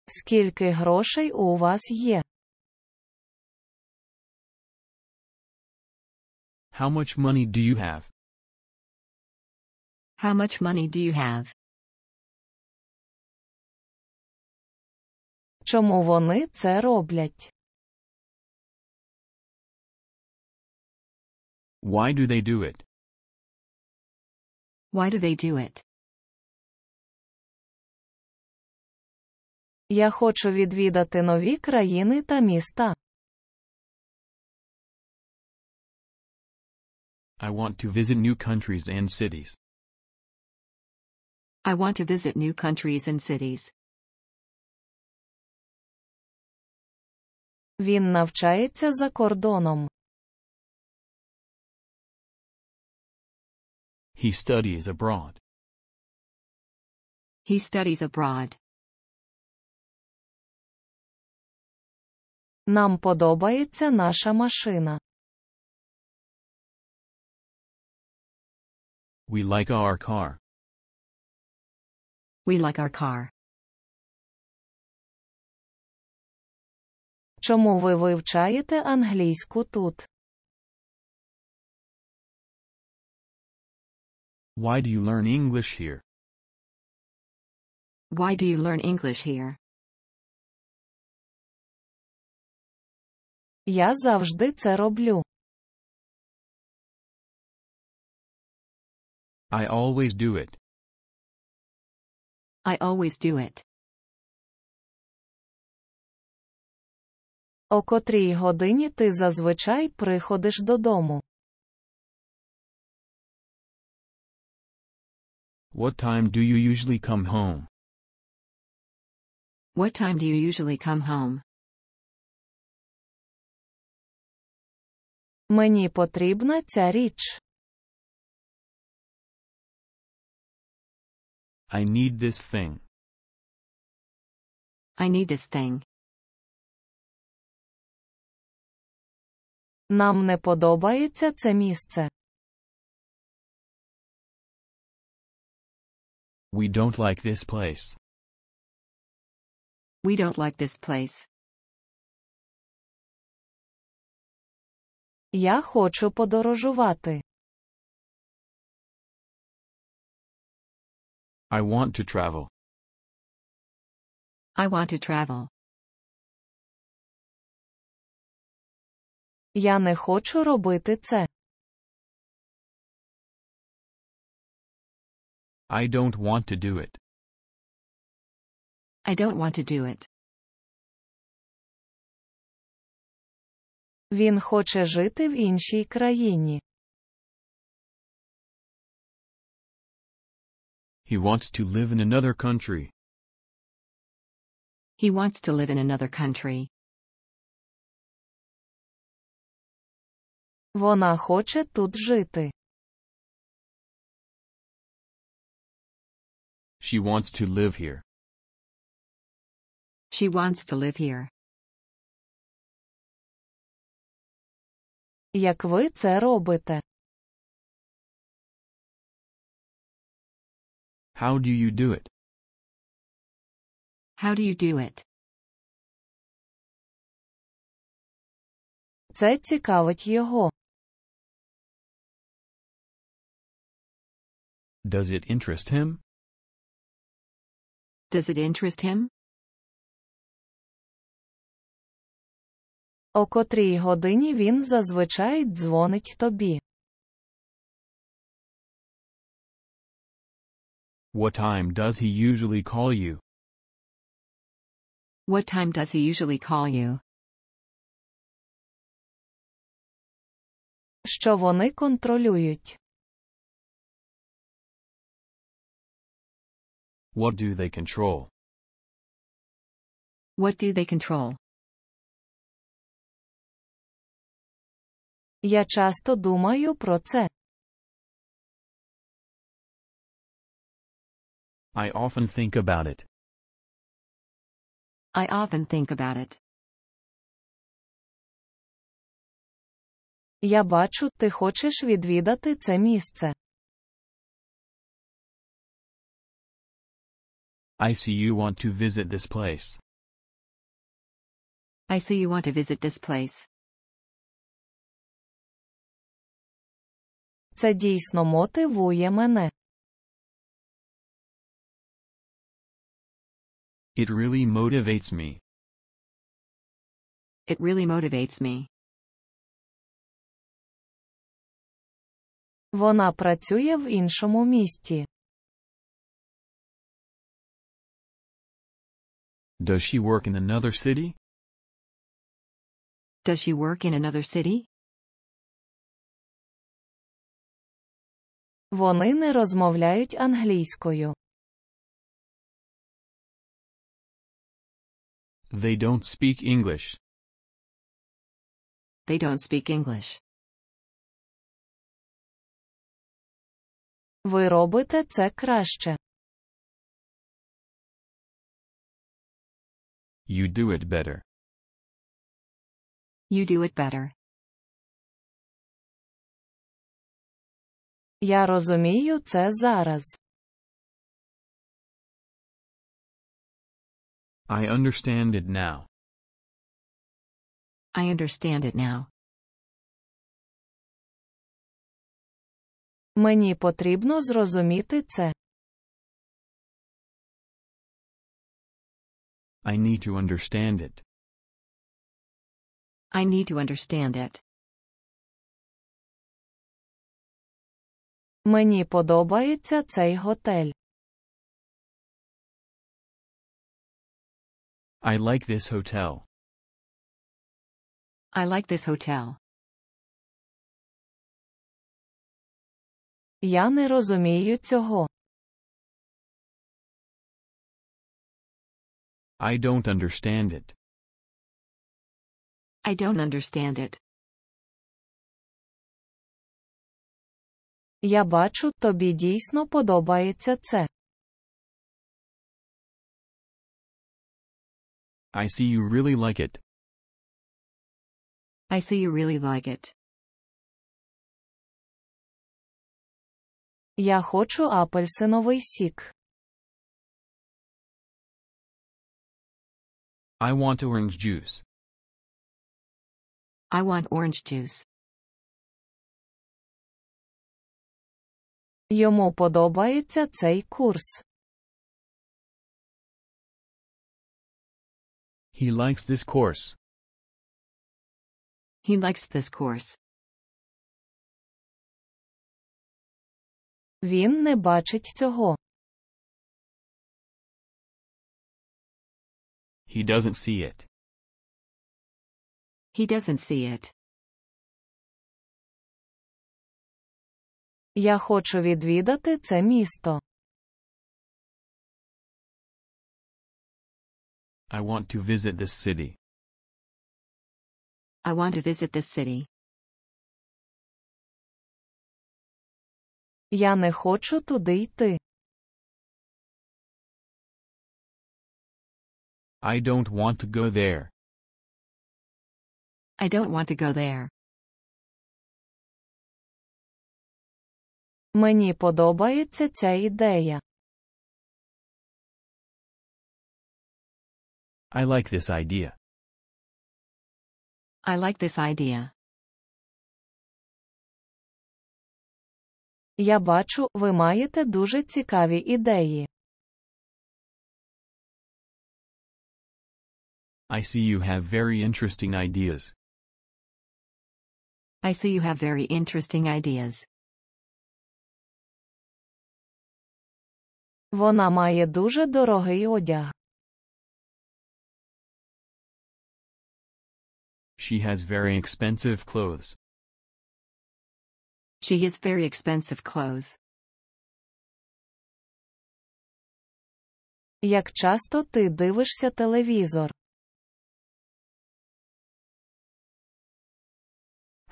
Скільки грошей у вас є? How much money do you have? How much money do you have? Чому вони це роблять? Why do they do it? Why do they do it? Я хочу відвідати нові країни та міста. I want to visit new countries and cities. I want to visit new countries and cities. Він навчається за кордоном. He studies abroad. He studies abroad. Нам подобається наша машина. We like our car. We like our car. Чому ви вивчаєте англійську тут? Why do you learn English here? Why do you learn English here? Я завжди це роблю. I always do it. I always do it. О котрій годині ти зазвичай приходиш додому? What time do you usually come home? What time do you usually come home? Мені потрібна ця річ. I need this thing. I need this thing. Нам не подобається це місце. We don't like this place. We don't like this place. Я хочу подорожувати. I want to travel. I want to travel. Я не хочу робити це. I don't want to do it. I don't want to do it. Він хоче жити в іншій країні. He wants to live in another country. He wants to live in another country. Вона хоче тут жити. She wants to live here. She wants to live here. Як ви це робите? How do you do it? How do you do it? Це цікавить його. Does it interest him? Does it interest him? О котрій годині він зазвичай дзвонить тобі? What time does he usually call you? What time does he usually call you? Що вони контролюють? What do they control? What do they control? Я часто думаю про це. I often think about it. I often think about it. Я бачу, ти хочеш відвідати це місце. I see you want to visit this place. I see you want to visit this place. Це дійсно мотивує мене. It really motivates me. It really motivates me. Вона працює в іншому місті. Does she work in another city? Does she work in another city? Вони не розмовляють англійською. They don't speak English. They don't speak English. Ви робите це краще. You do it better. You do it better. Я розумію це зараз. I understand it now. I understand it now. Мені потрібно зрозуміти це. I need to understand it. I need to understand it. Мені подобається цей готель. I like this hotel. I like this hotel. Я не розумію цього. I don't understand it. I don't understand it. Я бачу, тобі дійсно подобається це. I see you really like it. I see you really like it. Я хочу апельсиновий сік. I want orange juice. I want orange juice. Йому подобається цей курс. He likes this course. He likes this course. Він не бачить цього. He doesn't see it. He doesn't see it. Я хочу відвідати це місто. I want to visit this city. I want to visit this city. Я не хочу туди йти. I don't want to go there. I don't want to go there. Мені подобається ця ідея. I like this idea. I like this idea. Я бачу, ви маєте дуже цікаві ідеї. I see you have very interesting ideas. I see you have very interesting ideas. Вона має дуже дорогий одяг. She has very expensive clothes. She has very expensive clothes. Як часто ти дивишся телевізор?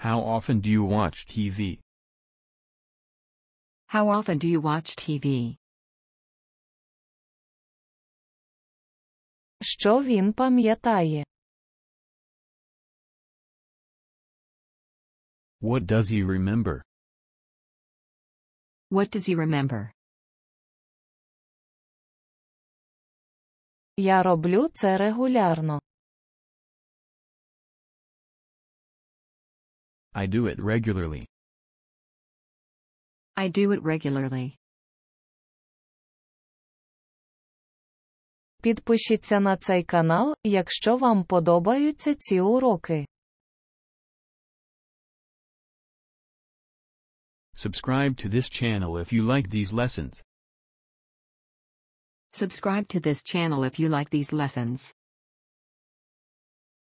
How often do you watch TV? How often do you watch TV? Що він пам'ятає? What does he remember? What does he remember? Я роблю це регулярно. I do it regularly. I do it regularly. Підпишіться на цей канал, якщо вам подобаються ці уроки. Subscribe to this channel if you like these lessons. Subscribe to this channel if you like these lessons.